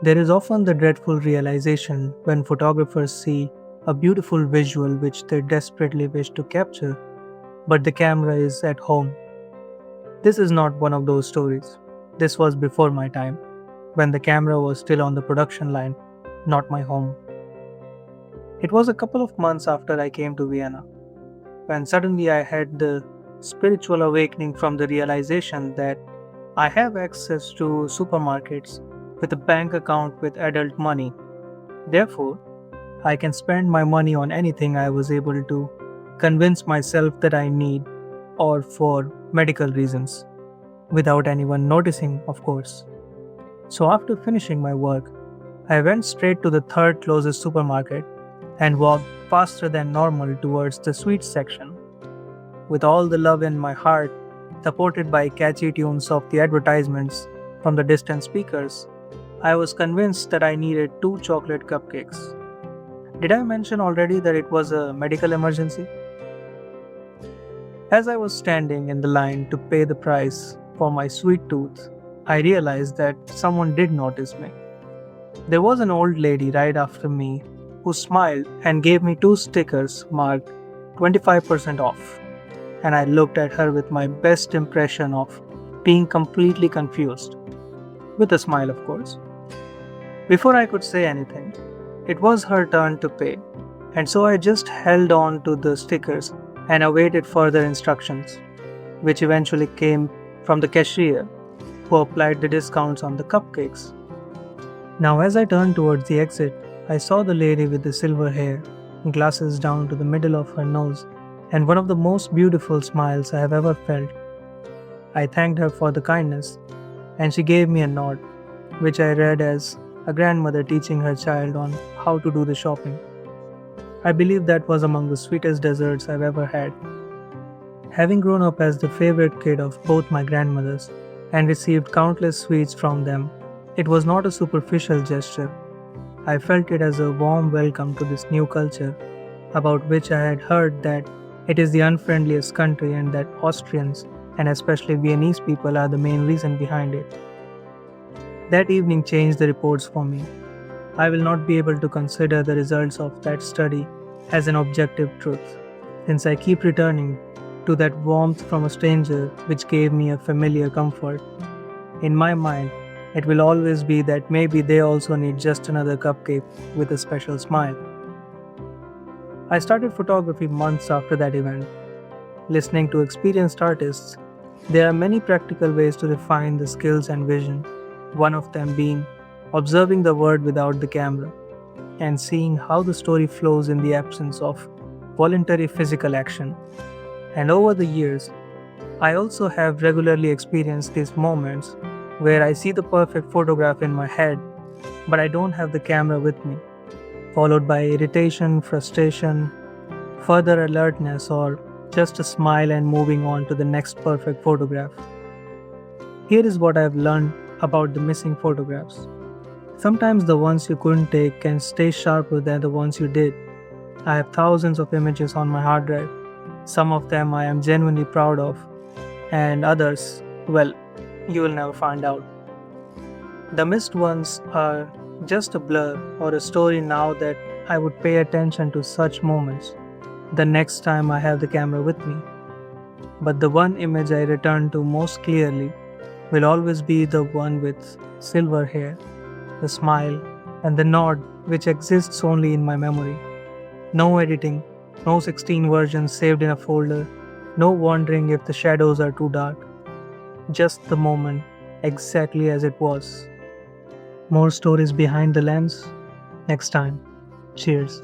There is often the dreadful realization when photographers see a beautiful visual which they desperately wish to capture, but the camera is at home. This is not one of those stories. This was before my time, when the camera was still on the production line, not my home. It was a couple of months after I came to Vienna, when suddenly I had the spiritual awakening from the realization that I have access to supermarkets with a bank account with adult money. Therefore, I can spend my money on anything I was able to convince myself that I need or for medical reasons, without anyone noticing, of course. So, after finishing my work, I went straight to the third closest supermarket and walked faster than normal towards the sweets section. With all the love in my heart, supported by catchy tunes of the advertisements from the distant speakers, I was convinced that I needed two chocolate cupcakes. Did I mention already that it was a medical emergency? As I was standing in the line to pay the price for my sweet tooth, I realized that someone did notice me. There was an old lady right after me who smiled and gave me two stickers marked 25% off. And I looked at her with my best impression of being completely confused, with a smile, of course. Before I could say anything, it was her turn to pay, and so I just held on to the stickers and awaited further instructions, which eventually came from the cashier who applied the discounts on the cupcakes. Now, as I turned towards the exit, I saw the lady with the silver hair, glasses down to the middle of her nose, and one of the most beautiful smiles I have ever felt. I thanked her for the kindness, and she gave me a nod, which I read as a grandmother teaching her child on how to do the shopping. I believe that was among the sweetest desserts I've ever had. Having grown up as the favorite kid of both my grandmothers and received countless sweets from them, it was not a superficial gesture. I felt it as a warm welcome to this new culture, about which I had heard that it is the unfriendliest country and that Austrians, and especially Viennese people, are the main reason behind it. That evening changed the reports for me. I will not be able to consider the results of that study as an objective truth, since I keep returning to that warmth from a stranger which gave me a familiar comfort. In my mind, it will always be that maybe they also need just another cupcake with a special smile. I started photography months after that event. Listening to experienced artists, there are many practical ways to refine the skills and vision, one of them being observing the world without the camera and seeing how the story flows in the absence of voluntary physical action. And over the years, I also have regularly experienced these moments where I see the perfect photograph in my head, but I don't have the camera with me, followed by irritation, frustration, further alertness, or just a smile and moving on to the next perfect photograph. Here is what I have learned about the missing photographs. Sometimes the ones you couldn't take can stay sharper than the ones you did. I have thousands of images on my hard drive. Some of them I am genuinely proud of, and others, well, you will never find out. The missed ones are just a blur or a story now that I would pay attention to such moments the next time I have the camera with me. But the one image I return to most clearly will always be the one with silver hair, the smile, and the nod which exists only in my memory. No editing, no 16 versions saved in a folder, no wondering if the shadows are too dark. Just the moment, exactly as it was. More stories behind the lens next time. Cheers.